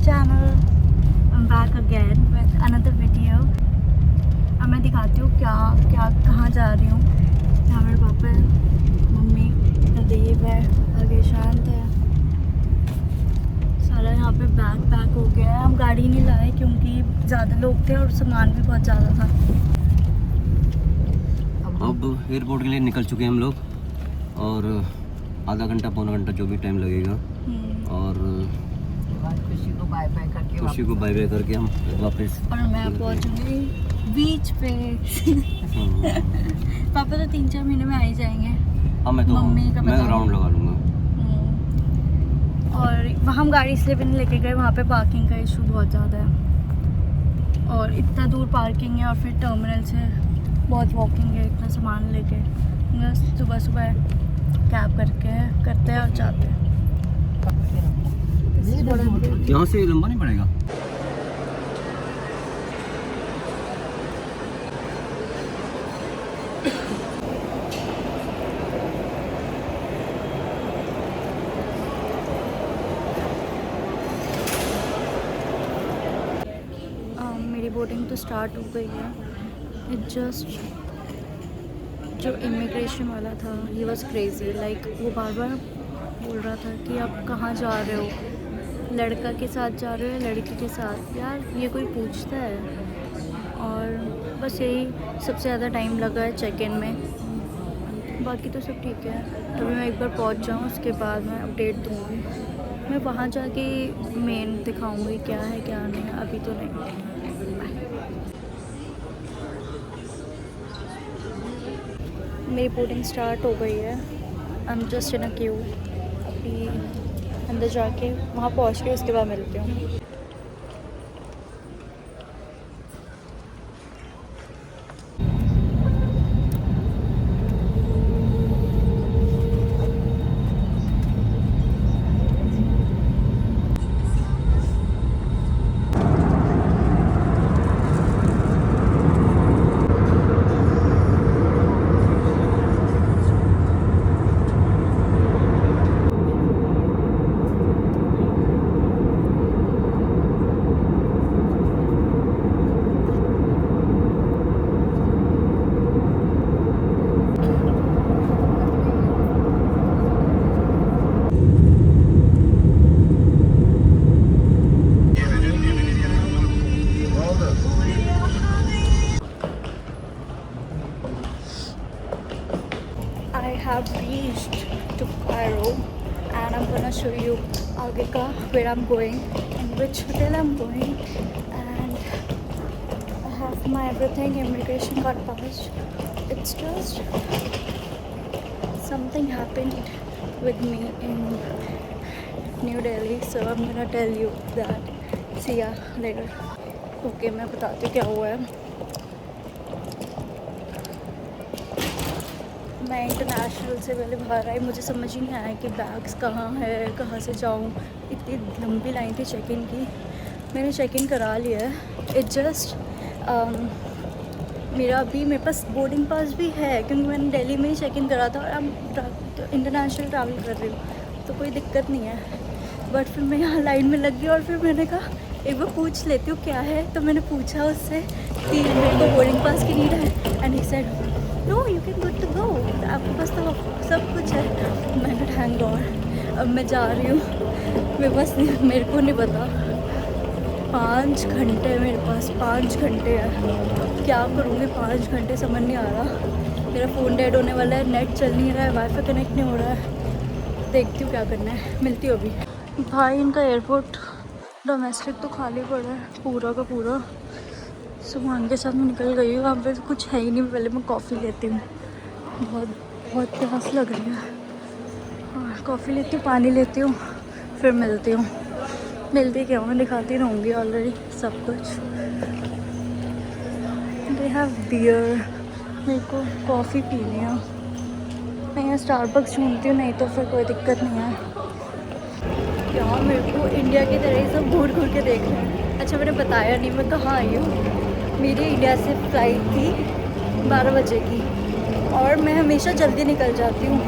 channel. I'm back again with another video. अब मैं दिखाती हूँ कहाँ जा रही हूँ। यहाँ मेरे पापा, मम्मी, नदीब है, आगे शांत है। सारा यहाँ पे बैग पैक हो गया है। हम गाड़ी नहीं लाए क्योंकि ज़्यादा लोग थे और सामान भी बहुत ज़्यादा था। अब एयरपोर्ट के लिए निकल चुके हैं हम लोग और आधा घंटा पौना घंटा जो भी टाइम लगेगा और खुशी को बाय बाय करके हम वापस। और मैं पहुंचूंगी बीच पे। पापा तो 3-4 महीने में आ ही जाएंगे। हाँ मैं राउंड लगा लूँगा। और वहाँ हम गाड़ी इसलिए भी नहीं लेके गए, वहाँ पे पार्किंग का इशू बहुत ज़्यादा है और इतना दूर पार्किंग है और फिर टर्मिनल से बहुत वॉकिंग है, इतना सामान लेके बस सुबह सुबह कैब करते हैं और जाते हैं। यहाँ से लंबा नहीं पड़ेगा। मेरी बोर्डिंग तो स्टार्ट हो गई है। इट जस्ट जो इमिग्रेशन वाला था ही वॉज क्रेजी। लाइक वो बार बार बोल रहा था कि आप कहाँ जा रहे हो, लड़का के साथ जा रहे हो या लड़की के साथ। यार ये कोई पूछता है। और बस यही सबसे ज़्यादा टाइम लगा है चेक इन में, बाकी तो सब ठीक है। अभी मैं एक बार पहुंच जाऊँ उसके बाद मैं अपडेट दूँगी। मैं वहाँ जाके मेन दिखाऊँगी क्या है क्या नहीं, अभी तो नहीं। मेरी बोर्डिंग स्टार्ट हो गई है। I am just in a Q. अभी अंदर जाके वहाँ पहुँच के उसके बाद मिलती हूँ। I have reached to Cairo and I'm gonna show you आगे का where I'm going and which hotel I'm going, and I have my everything, immigration card passed. It's just something happened with me in New Delhi, so I'm gonna tell you that. See ya later. Okay, मैं बताती हूँ क्या हुआ है। मैं international से पहले बाहर आई, मुझे समझ ही नहीं आया कि बैग्स कहाँ है, कहाँ से जाऊँ। इतनी लंबी लाइन थी चेक इन की। मैंने चेक इन करा लिया है। इट जस्ट मेरे पास बोर्डिंग पास भी है क्योंकि मैंने दिल्ली में ही चेक इन करा था और अब इंटरनेशनल ट्रैवल कर रही हूँ तो कोई दिक्कत नहीं है। बट फिर मैं यहाँ लाइन में लग गई और फिर मैंने कहा एक बार पूछ लेती हूँ क्या है। तो मैंने पूछा उससे कि मेरे को बोर्डिंग पास की नीड है and he said no you can good to go, आपके पास तो सब कुछ है। मैंने थैंक गॉड। अब मैं जा रही हूँ। मेरे को नहीं पता 5 घंटे मेरे पास 5 घंटे है। क्या करूँगी 5 घंटे समझ नहीं आ रहा। मेरा फ़ोन डेड होने वाला है, नेट चल नहीं रहा है, वाईफाई कनेक्ट नहीं हो रहा है। देखती हूँ क्या करना है, मिलती हूँ अभी। भाई इनका एयरपोर्ट डोमेस्टिक तो खाली पड़ा है पूरा का पूरा। सामान के साथ मैं निकल गई हूँ। वहाँ पे कुछ है ही नहीं। पहले मैं कॉफ़ी लेती हूँ, बहुत प्यास लग रही है। और कॉफ़ी लेती हूँ, पानी लेती हूँ, फिर मिलती हूँ। मिलती क्या हूँ, मैं दिखाती रहूँगी ऑलरेडी सब कुछ। दे हैव बियर, मेरे को कॉफ़ी पीनी है। मैं यहाँ स्टारबक्स ढूंढती हूँ, नहीं तो फिर कोई दिक्कत नहीं है। यहाँ मेरे को इंडिया की तरह ही सब घूर के देख रहे हैं। अच्छा मैंने बताया नहीं मैं कहाँ आई हूँ। मेरी इंडिया से फ़्लाइट थी 12 बजे की और मैं हमेशा जल्दी निकल जाती हूँ।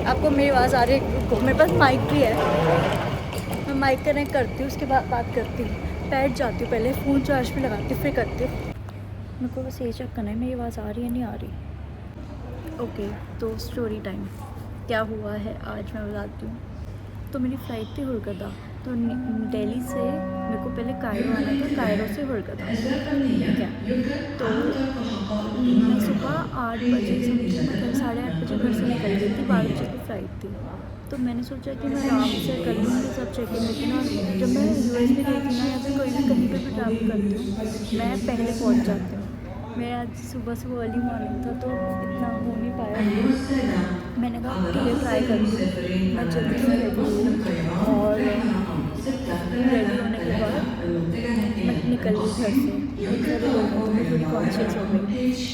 आपको मेरी आवाज़ आ रही है? मेरे पास माइक भी है, मैं माइक कनेक्ट करती हूँ, उसके बाद बात करती हूँ, बैठ जाती हूँ, पहले फ़ोन चार्ज पे लगाती हूँ, फिर करती हूँ। मेरे को बस ये चेक करना है मेरी आवाज़ आ रही है नहीं आ रही। ओके, तो स्टोरी टाइम क्या हुआ है आज मैं बताती हूँ। तो मेरी फ़्लाइट थी होलकता, तो दिल्ली से मेरे को पहले कायरो आना था, कायरो से होलकता, ठीक है। तो मैं सुबह 8 बजे समथिंग मैं घर 8:30 बजे घर से निकल गई थी, 12 बजे की फ़्लाइट थी। तो मैंने सोचा कि मैं आराम से कर लूँगी सब चेक इन वेक इन। और जब मैं यूएस में गई थी ना, या फिर कोई भी कहीं पे भी ट्रैवल करती हूँ, मैं पहले पहुँच जाती हूँ। मैं आज सुबह अर्ली मॉर्निंग था तो इतना हो नहीं पाया। मैंने कहा ठीक है ट्राई करती हूँ। मैं जल्दी से रेडी हुई और रेडी होने के बाद मैं निकल गई घर से। बहुत सारे लोग हैं तो मैं थोड़ी कॉन्शियस हो गई।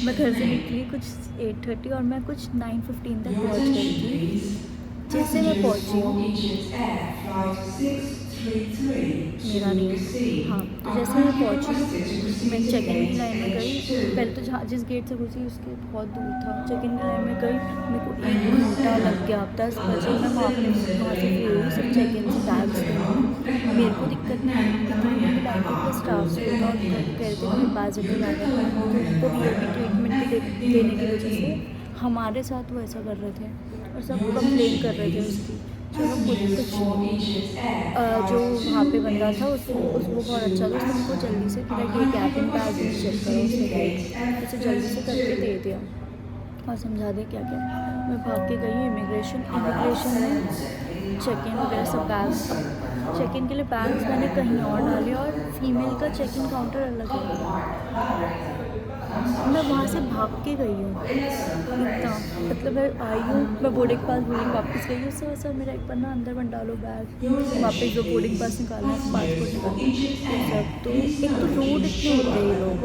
मैं घर से निकली कुछ 8:30 और मैं कुछ 9:15 तक पहुँच गई थी। जैसे मैं पहुँची मेरा नहीं, हाँ, तो जैसे मैं पहुँची मैं चेक इन की लाइन में गई। पहले तो जहाँ जिस गेट से घुसी उसके बहुत दूर था। चेक इन की लाइन में गई, मेरे को 1 घंटा लग गया। 10 बजे मैं वहाँ से फ्री हुई सब चेक इन से बैग्स देने। मेरे को दिक्कत नहीं आई, इतनी बड़ी लाइन थी, प्लस स्टाफ भी था और कह रहे थे कि मेरे पास जब बैग है तो उनको वीआईपी ट्रीटमेंट देने की वजह से हमारे साथ वो ऐसा कर रहे थे और सब कंप्लेन कर रहे थे उसकी। चलो कुछ जो वहाँ पे बंदा था वो बहुत अच्छा था, उसने उनको जल्दी से पूरा ये कैबिन बैग भी चेक करा, उसने उसे जल्दी से करके दे दिया और समझा दिया क्या क्या। मैं भाग के गई इमिग्रेशन में चेक इन वगैरह सब बैग्स। चेक इन के लिए बैग्स मैंने कहीं और डाले और फीमेल का चेक इन काउंटर अलग है। मैं वहाँ से भाग के गई हूँ इतना, मतलब मैं आई हूँ, मैं बोर्डिंग पास बोर्डिंग वापस गई हूँ। सर मेरा एक बार ना अंदर बन डालो बैग, वापस जो बोर्डिंग पास निकालना है पासपोर्ट निकालना सब। तो एक तो रूड इतने होते हैं ये लोग,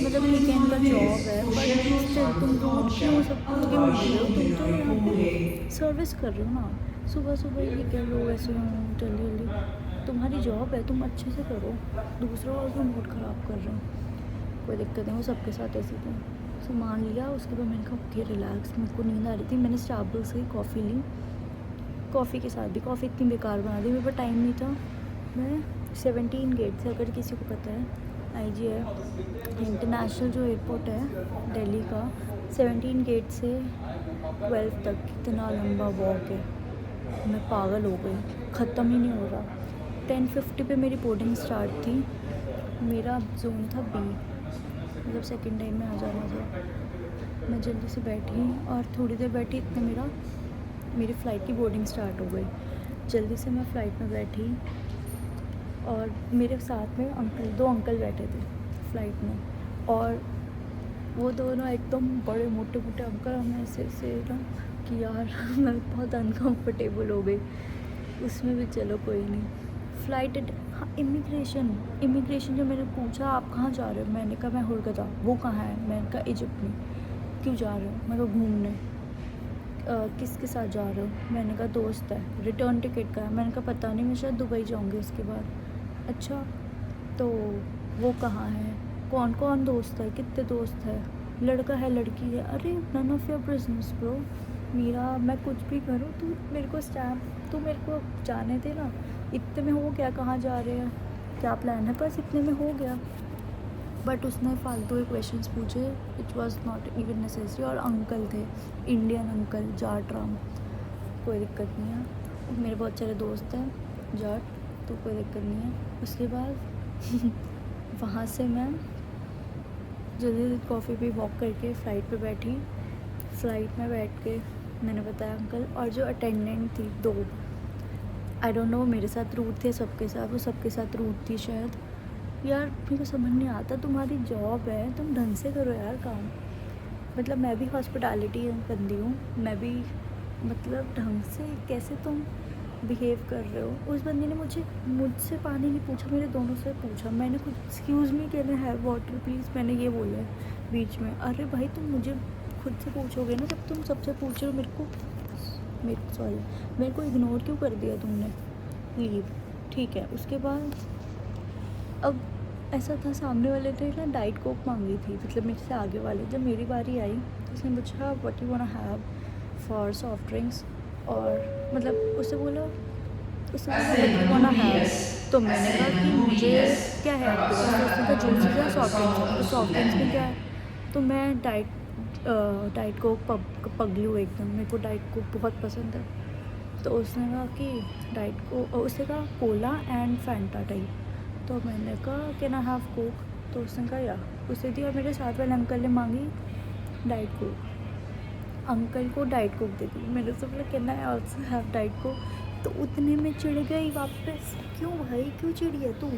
मतलब ठीक है इनका जॉब है बट स्टिल तुम रूड क्यों सब क्यों हो रहे हो? तुम तो यहाँ पे सर्विस कर रहे हो ना, सुबह ही क्या लोग ऐसे जल्दी तुम्हारी जॉब है, तुम अच्छे से करो, दूसरों का क्यों मूड ख़राब कर रहे हो? कोई दिक्कत नहीं, वो सबके साथ ऐसी थी। सामान लिया उसके बाद मैंने कहा ओके रिलैक्स। मेरे को नींद आ रही थी, मैंने स्टारबक्स की कॉफ़ी ली, कॉफ़ी के साथ भी कॉफ़ी इतनी बेकार बना दी, मेरे पास टाइम नहीं था। मैं 17 गेट से, अगर किसी को पता है IGF इंटरनेशनल जो एयरपोर्ट है दिल्ली का, 17 गेट से 12 तक कितना लंबा वॉक है। मैं पागल हो गई, ख़त्म ही नहीं हो रहा। 10:50 पे मेरी बोर्डिंग स्टार्ट थी, मेरा जोन था B, मतलब सेकंड टाइम में आ जाना था। मैं जल्दी से बैठी और थोड़ी देर बैठी इतने मेरी फ़्लाइट की बोर्डिंग स्टार्ट हो गई। जल्दी से मैं फ़्लाइट में बैठी और मेरे साथ में 2 अंकल बैठे थे फ़्लाइट में, और वो दोनों एकदम बड़े मोटे अंकल। हमें ऐसे ना कि यार मैं बहुत अनकम्फर्टेबल हो गई उसमें भी। चलो कोई नहीं। फ़्लाइट हाँ, इमिग्रेशन जो मैंने पूछा आप कहाँ जा रहे हो, मैंने कहा मैं होलकता। वो कहाँ है, मैंने कहा इजिप्ट में। क्यों जा रहे हो, मैं कहा घूमने। किसके साथ जा रहे हो, मैंने कहा दोस्त है। रिटर्न टिकट का है, मैंने कहा पता नहीं, मैं शायद दुबई जाऊँगी उसके बाद। अच्छा तो वो कहाँ है, कौन कौन दोस्त है, कितने दोस्त है, लड़का है लड़की है? अरे none of your business bro, मैं कुछ भी करूँ तू मेरे को तू मेरे को जाने दे ना। इतने में हो गया, कहाँ जा रहे हैं, क्या प्लान है, बस इतने में हो गया। बट उसने फालतू के क्वेश्चंस पूछे, it was not even necessary. और अंकल थे, इंडियन अंकल, जाट राम। कोई दिक्कत नहीं है, मेरे बहुत सारे दोस्त हैं जाट, तो कोई दिक्कत नहीं है। उसके बाद वहाँ से मैं जल्दी कॉफ़ी पी, वॉक करके फ़्लाइट पे बैठी। फ़्लाइट में बैठ के मैंने बताया अंकल, और जो अटेंडेंट थी 2, आई डोंट नो मेरे साथ रूट थे सबके साथ, वो सबके साथ रूट थी शायद। यार मेरे को समझ नहीं आता, तुम्हारी जॉब है, तुम ढंग से करो यार काम। मतलब मैं भी हॉस्पिटैलिटी बंदी हूँ, मैं भी मतलब ढंग से कैसे तुम बिहेव कर रहे हो। उस बंदी ने मुझसे पानी नहीं पूछा, मेरे दोनों से पूछा। मैंने कुछ excuse me can I have water please, मैंने ये बोला है बीच में। अरे भाई तुम मुझे खुद से पूछोगे ना, जब तुम सबसे पूछ रहे हो मेरे को इग्नोर क्यों कर दिया तुमने, लीव। ठीक है, उसके बाद अब ऐसा था, सामने वाले ने ना डाइट कोक मांगी थी, मतलब मेरे से आगे वाले। जब मेरी बारी आई तो उसने पूछा what you want to have for soft drinks, और मतलब उससे बोला उसने कहा होना है, तो मैंने कहा कि मुझे क्या है आपके पास, तो उसने कहा जूसेस या सॉफ्ट ड्रिंक्स है, तो सॉफ्ट ड्रिंक्स में क्या है, तो मैं डाइट कोक पगली हूँ एकदम, मेरे को डाइट कोक बहुत पसंद है। तो उसने कहा कि डाइट को, उसने कहा कोला एंड फैंटा टाइप, तो मैंने कहा कैन आई हैव कोक, तो उसने कहा या, उसे दी। और मेरे साथ वाले अंकल ने मांगी डाइट कोक, अंकल को डाइट कोक दे दी। मैंने उससे बोला can I also have diet Coke, तो उतने में चिढ़ गई वापस। क्यों भाई, क्यों चिढ़ी है तू?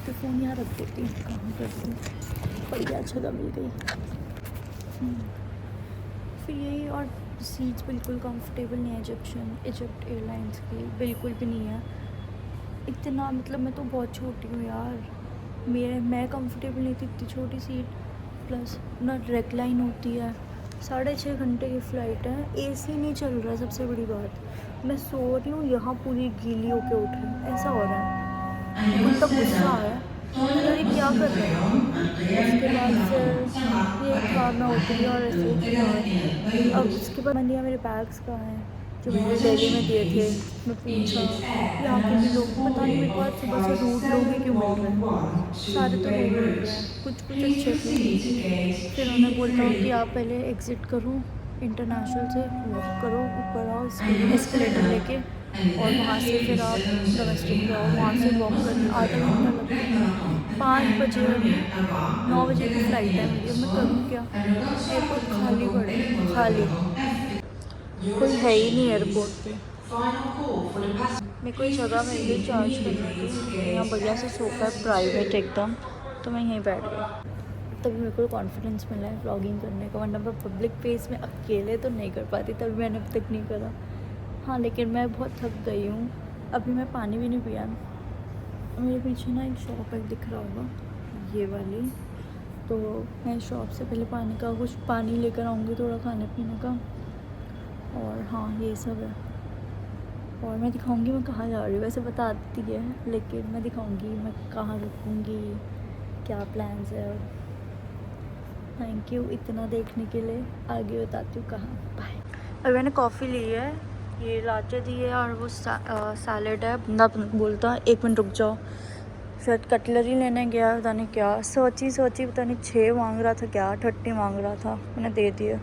तो फ़ोन यहाँ रख देती, काम करती हूँ, बढ़िया जगह मिल गई। फिर यही, और सीट्स बिल्कुल कंफर्टेबल नहीं है इजिप्ट एयरलाइंस की, बिल्कुल भी नहीं है। इतना मतलब मैं तो बहुत छोटी हूँ यार, मैं कंफर्टेबल नहीं थी, इतनी छोटी सीट, प्लस ना रेक्लाइन होती है। 6.5 घंटे की फ़्लाइट है, एसी नहीं चल रहा है, सबसे बड़ी बात। मैं सो रही हूँ यहाँ, पूरी गीली होके उठ रही हूँ, ऐसा हो रहा है, मुझे तब गुस्सा आया यार, ये क्या कर रहे हैं। उसके बाद फिर ये कार में उतरी और ऐसे, अब उसके बाद मैंने मेरे बैग्स कहाँ हैं जो मैंने दिल्ली में दिए थे। मैं पूछा यहाँ के भी लोग, पता नहीं मेरे को आज सुबह से रूड लोग ही क्यों मिल रहे हैं, सारे तो रूड मिल रहे हैं, कुछ अच्छे थे। फिर उन्होंने बोला कि आप पहले एग्ज़िट करो, इंटरनेशनल से वॉक करो, ऊपर आओ एस्केलेटर लेके, और वहाँ से फिर आप डोमेस्टिक जाओ, वहाँ से वॉक करने आधा घंटा लगता है। 5 बजे, 9 बजे की फ़्लाइट है मेरी, अब मैं करूँ क्या? एयरपोर्ट खाली पड़े, खाली, कोई है ही नहीं एयरपोर्ट पे। मेरे को जगह मिल गई चार्ज करने की, यहाँ बढ़िया सा सोफ़ा है प्राइवेट एकदम, तो मैं यहीं बैठ गई। तभी मेरे को कॉन्फिडेंस मिला है व्लॉगिंग करने का, वरना मैं पब्लिक प्लेस में अकेले तो नहीं कर पाती, तभी मैंने अब तक नहीं करा। हाँ, लेकिन मैं बहुत थक गई हूँ, अभी मैं पानी भी नहीं पिया। मेरे पीछे ना एक शॉप है, दिख रहा होगा, ये वाली, तो मैं शॉप से पहले पानी का कुछ पानी लेकर आऊँगी, थोड़ा खाने पीने का, और हाँ ये सब है। और मैं दिखाऊंगी मैं कहाँ जा रही हूँ, वैसे बताती है, लेकिन मैं दिखाऊंगी मैं कहाँ रुकूँगी, क्या प्लान्स है। थैंक यू इतना देखने के लिए, आगे बताती हूँ कहाँ। बाय। और मैंने कॉफ़ी ली है, ये लाटे दी है, और वो सैलेड है। बंदा बोलता 1 मिनट रुक जाओ, शायद कटलरी लेने गया, पता नहीं क्या, सोची पता नहीं 6 मांग रहा था, क्या 30 मांग रहा था, मैंने दे दिया।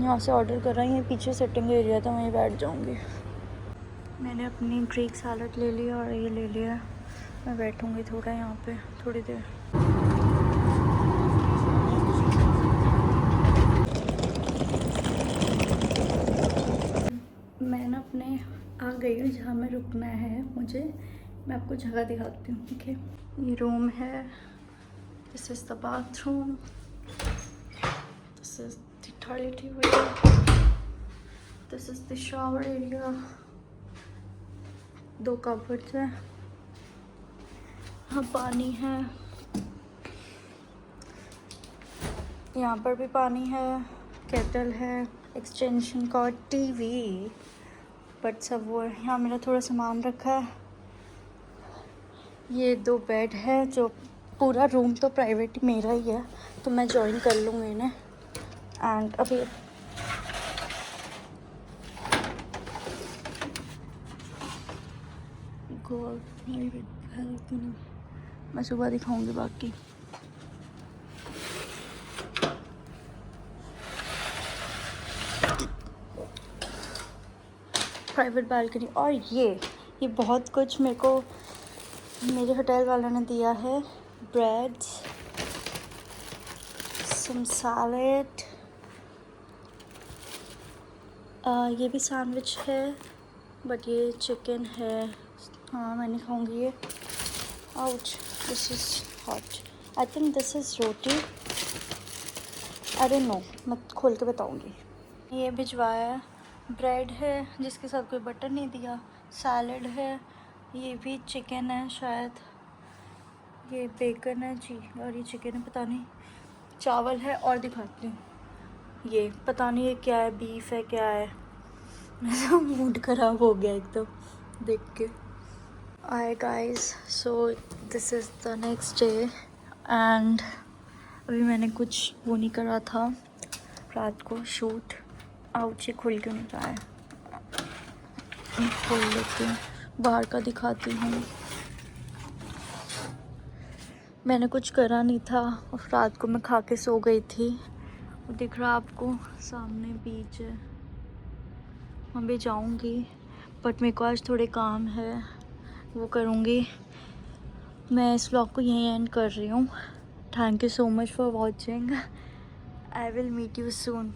यहाँ से ऑर्डर कर रही है, पीछे सिटिंग एरिया था, वहीं बैठ जाऊँगी। मैंने अपनी ग्रीक सैलड ले लिया और ये ले लिया, मैं बैठूँगी थोड़ा यहाँ पे थोड़ी देर। मैं ना अपने आ गई हूँ जहाँ मैं रुकना है मुझे, मैं आपको जगह दिखाती हूँ, ठीक है। ये रूम है, this is the bathroom, this is the toilet area, this is the shower area, 2 cupboards हैं, हाँ पानी है, यहाँ पर भी पानी है, केटल है, एक्सटेंशन कॉर्ड, टीवी, बट सब वो है। यहाँ मेरा थोड़ा सामान रखा है, ये 2 बेड है, जो पूरा रूम तो प्राइवेट मेरा ही है, तो मैं ज्वाइन कर लूँगी इन्हें। एंड अभी मैं सुबह दिखाऊंगी बाकी। प्राइवेट बालकनी, और ये बहुत कुछ मेरे को मेरे होटल वालों ने दिया है, ब्रेड्स, सम सैलेड, ये भी सैंडविच है, बट ये चिकन है, हाँ मैं नहीं खाऊंगी ये। Ouch, this is hot, I think this is roti, I don't know, मैं खोल के बताऊंगी। ये भिजवाया है, ब्रेड है जिसके साथ कोई बटर नहीं दिया, सैलड है, ये भी चिकन है शायद, ये बेकन है जी, और ये चिकन है पता नहीं, चावल है, और दिखाती हूँ, ये पता नहीं ये क्या है, बीफ है क्या है, मेरा मूड ख़राब हो गया एकदम देख के। Hi guys, so this is the next day, and अभी मैंने कुछ वो नहीं करा था रात को शूट, आउट से खुल क्यों नहीं रहा है, खोल लेती हूँ, बाहर का दिखाती हूँ। मैंने कुछ करा नहीं था और रात को मैं खा के सो गई थी। वो दिख रहा आपको सामने बीच है, वहाँ भी जाऊँगी, बट मेरे को आज थोड़े काम है, वो करूँगी। मैं इस व्लॉग को यहीं एंड कर रही हूँ। Thank you so much for watching. I will meet you soon.